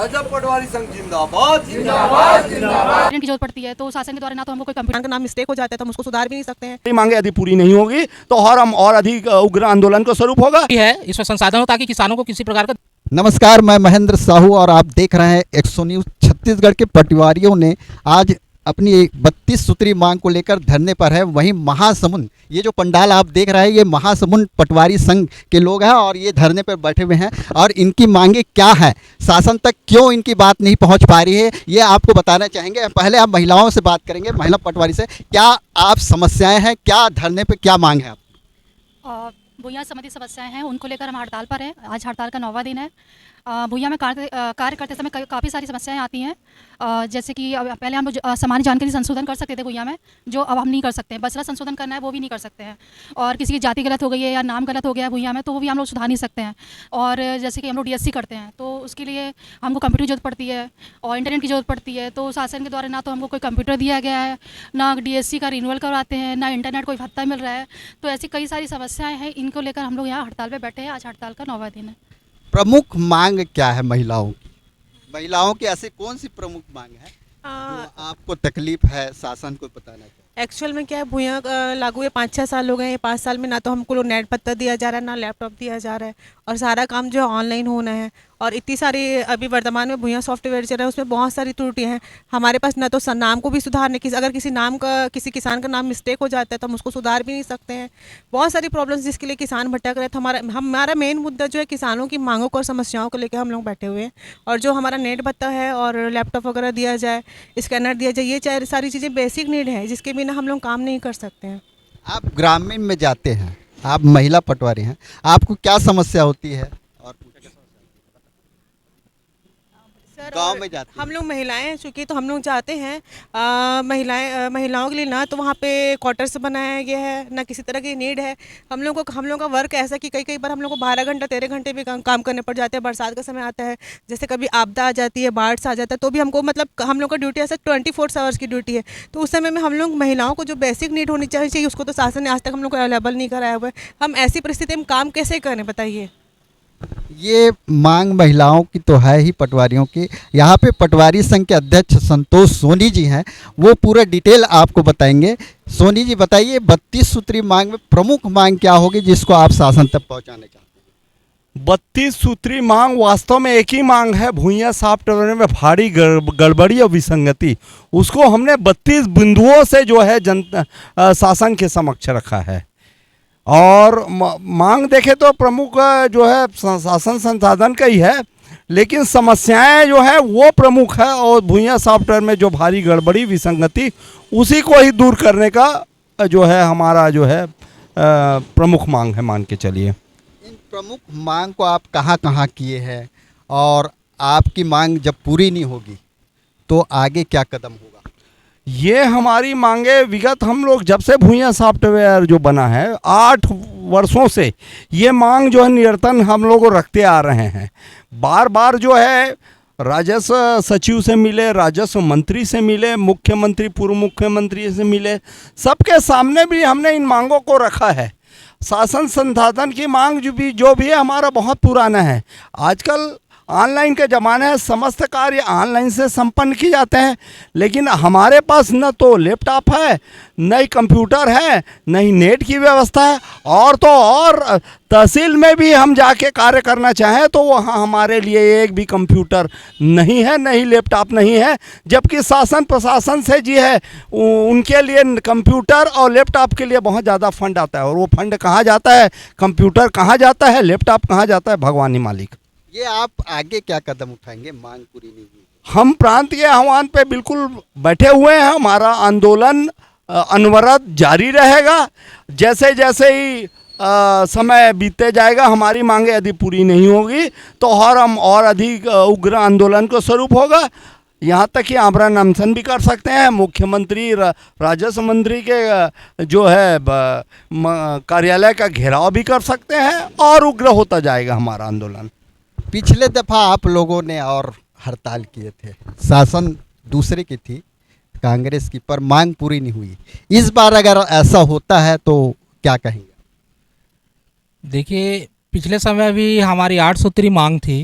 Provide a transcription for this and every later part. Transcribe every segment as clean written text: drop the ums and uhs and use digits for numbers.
रजत पटवारी संघ जिंदाबाद जिंदाबाद जिंदाबाद। की जरूरत पड़ती है तो शासन के द्वारा ना तो हमको कोई कंप्यूटर का नाम मिस्टेक हो जाता है तो हम उसको सुधार भी नहीं सकते हैं। मांगे यदि पूरी नहीं होगी तो और अधिक उग्र आंदोलन का स्वरूप होगा। है इसमें संसाधन हो ताकि किसानों को किसी प्रकार का। नमस्कार, मैं महेंद्र साहू और आप देख रहे हैं 100 न्यूज़। छत्तीसगढ़ के पटवारियों ने आज अपनी 32 सूत्री मांग को लेकर धरने पर है। वहीं महासमुंद, ये जो पंडाल आप देख रहे हैं, ये महासमुंद पटवारी संघ के लोग हैं और ये धरने पर बैठे हुए हैं और इनकी मांगे क्या है, शासन तक क्यों इनकी बात नहीं पहुंच पा रही है, ये आपको बताना चाहेंगे। पहले आप महिलाओं से बात करेंगे, महिला पटवारी से। क्या आप समस्याएं हैं, क्या धरने पर क्या मांग है आप? भूया संबंधी समस्याएं हैं, उनको लेकर हम हड़ताल पर हैं। आज हड़ताल का 9वां दिन है। भूया में कार्य करते समय काफ़ी सारी समस्याएं आती हैं। जैसे कि पहले हम लोग सामान्य जानकारी संशोधन कर सकते थे भूया में, जो अब हम नहीं कर सकते हैं। बसरा संशोधन करना है वो भी नहीं कर सकते हैं। और किसी की जाति गलत हो गई है या नाम गलत हो गया है भूया में तो वो भी हम लोग सुधार नहीं सकते हैं। और जैसे कि हम लोग DSC करते हैं तो उसके लिए हमको कंप्यूटर की जरूरत पड़ती है और इंटरनेट की जरूरत पड़ती है। तो शासन के द्वारा ना तो हमको कोई कंप्यूटर दिया गया है, ना DSC का रिन्यूअल करवाते हैं, ना इंटरनेट कोई भत्ता मिल रहा है। तो ऐसी कई सारी समस्याएँ हैं, इनको लेकर हम लोग यहाँ हड़ताल पर बैठे हैं। आज हड़ताल का 9वां दिन है। प्रमुख मांग क्या है महिलाओं की? महिलाओं की ऐसी कौन सी प्रमुख मांग है जो आपको तकलीफ है, शासन को बताना चाहिए? एक्चुअल में क्या है, भूया लागू है 5-6 साल हो गए हैं। 5 साल में ना तो हमको नेट पत्ता दिया जा रहा है, ना लैपटॉप दिया जा रहा है और सारा काम जो है ऑनलाइन होना है। और इतनी सारी अभी वर्तमान में भूया सॉफ्टवेयर चल रहा है, उसमें बहुत सारी त्रुटियां हैं। हमारे पास ना तो नाम को भी सुधारने की, अगर किसी किसान का नाम मिस्टेक हो जाता है तो हम उसको सुधार भी नहीं सकते हैं। बहुत सारी प्रॉब्लम्स जिसके लिए किसान भटक रहे थे। हमारा मेन मुद्दा जो है किसानों की मांगों को और समस्याओं को लेकर हम लोग बैठे हुए हैं। और जो हमारा नेट भत्ता है और लैपटॉप वगैरह दिया जाए, स्कैनर दिया जाए, ये सारी चीज़ें बेसिक नीड है जिसके बिना हम लोग काम नहीं कर सकते हैं। आप ग्रामीण में जाते हैं, आप महिला पटवारी हैं, आपको क्या समस्या होती है? और गांव में जाते हैं, हम लोग महिलाएं हैं चूँकि, तो हम लोग जाते हैं। महिलाओं के लिए ना तो वहाँ पे क्वार्टर्स बनाया गया है, ना किसी तरह की नीड है। हम लोग का वर्क ऐसा कि कई बार हम लोग को 12 घंटा 13 घंटे भी काम करने पड़ जाते हैं। बरसात का समय आता है, जैसे कभी आपदा आ जाती है, बाढ़ आ जाता है, तो भी हमको मतलब हम लोग का ड्यूटी ऐसा 24 आवर्स की ड्यूटी है। तो उस समय में हम लोग महिलाओं को जो बेसिक नीड होनी चाहिए उसको तो शासन ने आज तक हम लोग को अवेलेबल नहीं कराया हुआ है। हम ऐसी परिस्थिति में काम कैसे करें बताइए? ये मांग महिलाओं की तो है ही, पटवारियों की। यहाँ पे पटवारी संघ के अध्यक्ष संतोष सोनी जी हैं, वो पूरा डिटेल आपको बताएंगे। सोनी जी बताइए, 32 सूत्री मांग में प्रमुख मांग क्या होगी जिसको आप शासन तक पहुँचाने चाहते हैं? 32 सूत्री मांग वास्तव में एक ही मांग है। भूया सॉफ्टवेयर में भारी गड़बड़ी और विसंगति, उसको हमने 32 बिंदुओं से जो है जनता शासन के समक्ष रखा है। और मांग देखे तो प्रमुख जो है शासन संसाधन का ही है, लेकिन समस्याएं जो है वो प्रमुख है। और भूया सॉफ्टवेयर में जो भारी गड़बड़ी विसंगति, उसी को ही दूर करने का जो है हमारा जो है प्रमुख मांग है, मान के चलिए। इन प्रमुख मांग को आप कहाँ किए हैं और आपकी मांग जब पूरी नहीं होगी तो आगे क्या कदम होगा? ये हमारी मांगे विगत हम लोग जब से भूया सॉफ्टवेयर जो बना है 8 वर्षों से ये मांग जो है निरंतर हम लोग रखते आ रहे हैं। बार बार जो है राजस्व सचिव से मिले, राजस्व मंत्री से मिले, मुख्यमंत्री पूर्व मुख्यमंत्री से मिले, सबके सामने भी हमने इन मांगों को रखा है। शासन संसाधन की मांग जो भी है हमारा बहुत पुराना है। आजकल ऑनलाइन के ज़माने है, समस्त कार्य ऑनलाइन से संपन्न किए जाते हैं, लेकिन हमारे पास न तो लैपटॉप है, न ही कंप्यूटर है, न ही नेट की व्यवस्था है। और तो और तहसील में भी हम जाके कार्य करना चाहें तो वहाँ हमारे लिए एक भी कंप्यूटर नहीं है, न ही लैपटॉप नहीं है। जबकि शासन प्रशासन से जी है उनके लिए कंप्यूटर और लैपटॉप के लिए बहुत ज़्यादा फंड आता है। और वो फंड कहाँ जाता है, कंप्यूटर कहाँ जाता है, लैपटॉप कहाँ जाता है, भगवान ही मालिक। ये आप आगे क्या कदम उठाएंगे मांग पूरी नहीं हुई? हम प्रांतीय आह्वान पे बिल्कुल बैठे हुए हैं। हमारा आंदोलन अनवरत जारी रहेगा। जैसे जैसे ही समय बीतते जाएगा, हमारी मांगे यदि पूरी नहीं होगी तो और अधिक उग्र आंदोलन का स्वरूप होगा। यहाँ तक कि आमरण अनशन भी कर सकते हैं। मुख्यमंत्री राजस्व मंत्री के जो है कार्यालय का घेराव भी कर सकते हैं और उग्र होता जाएगा हमारा आंदोलन। पिछले दफ़ा आप लोगों ने और हड़ताल किए थे, शासन दूसरे की थी, कांग्रेस की, पर मांग पूरी नहीं हुई। इस बार अगर ऐसा होता है तो क्या कहेंगे? देखिए, पिछले समय भी हमारी 8 सूत्री मांग थी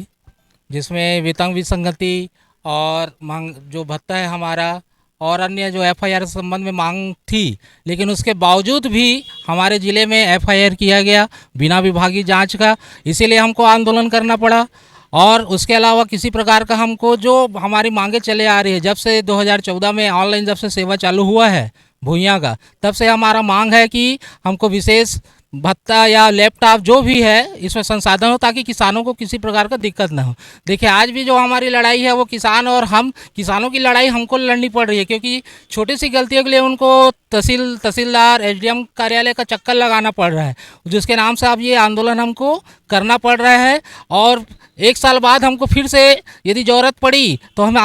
जिसमें वेतन विसंगति और मांग जो भत्ता है हमारा और अन्य जो एफआईआर संबंध में मांग थी, लेकिन उसके बावजूद भी हमारे ज़िले में एफआईआर किया गया बिना विभागीय जांच का। इसीलिए हमको आंदोलन करना पड़ा। और उसके अलावा किसी प्रकार का हमको जो हमारी मांगे चले आ रही है, जब से 2014 में ऑनलाइन जब से सेवा चालू हुआ है भूइयाँ का, तब से हमारा मांग है कि हमको विशेष भत्ता या लैपटॉप जो भी है इसमें संसाधन हो, ताकि किसानों को किसी प्रकार का दिक्कत ना हो। देखिए आज भी जो हमारी लड़ाई है वो किसान और हम, किसानों की लड़ाई हमको लड़नी पड़ रही है, क्योंकि छोटी सी गलतियों के लिए उनको तहसीलदार एसडीएम कार्यालय का चक्कर लगाना पड़ रहा है, जिसके नाम से अब ये आंदोलन हमको करना पड़ रहा है। और 1 साल बाद हमको फिर से यदि ज़रूरत पड़ी तो हम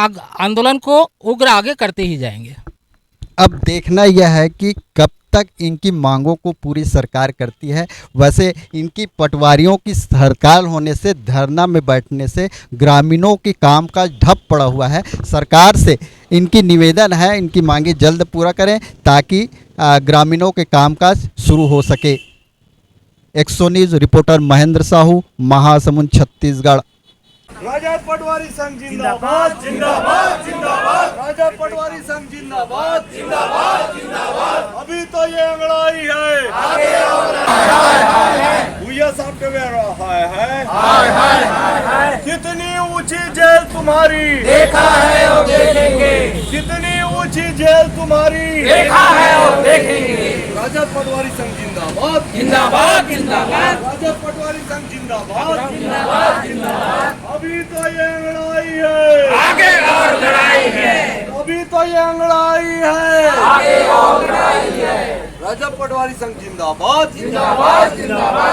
आंदोलन को उग्र आगे करते ही जाएंगे। अब देखना यह है कि कब तक इनकी मांगों को पूरी सरकार करती है। वैसे इनकी पटवारियों की हड़ताल होने से, धरना में बैठने से ग्रामीणों की काम का ठप पड़ा हुआ है। सरकार से इनकी निवेदन है, इनकी मांगे जल्द पूरा करें ताकि ग्रामीणों के कामकाज शुरू हो सके। एक्सो न्यूज़ रिपोर्टर महेंद्र साहू, महासमुंद, छत्तीसगढ़। रजत पटवारी संघ जिंदाबाद जिंदाबाद जिंदाबाद। रजत पटवारी संघ जिंदाबाद जिंदाबाद जिंदाबाद। अभी तो ये अंगड़ाई है, आगे भूया सॉफ्टवेयर है। कितनी ऊंची जेल तुम्हारी, देखा है और देखेंगे। कितनी ऊंची जेल तुम्हारी, देखा है और देखेंगे। रजत पटवारी संघ जिंदाबाद जिंदाबाद जिंदाबाद। रजत पटवारी संघ जिंदाबाद जिंदाबाद जिंदाबाद। अभी तो ये अंगड़ाई है, आगे और लड़ाई है। अभी तो ये अंगड़ाई है, आगे और लड़ाई है। रजत पटवारी संघ जिंदाबाद जिंदाबाद जिंदाबाद।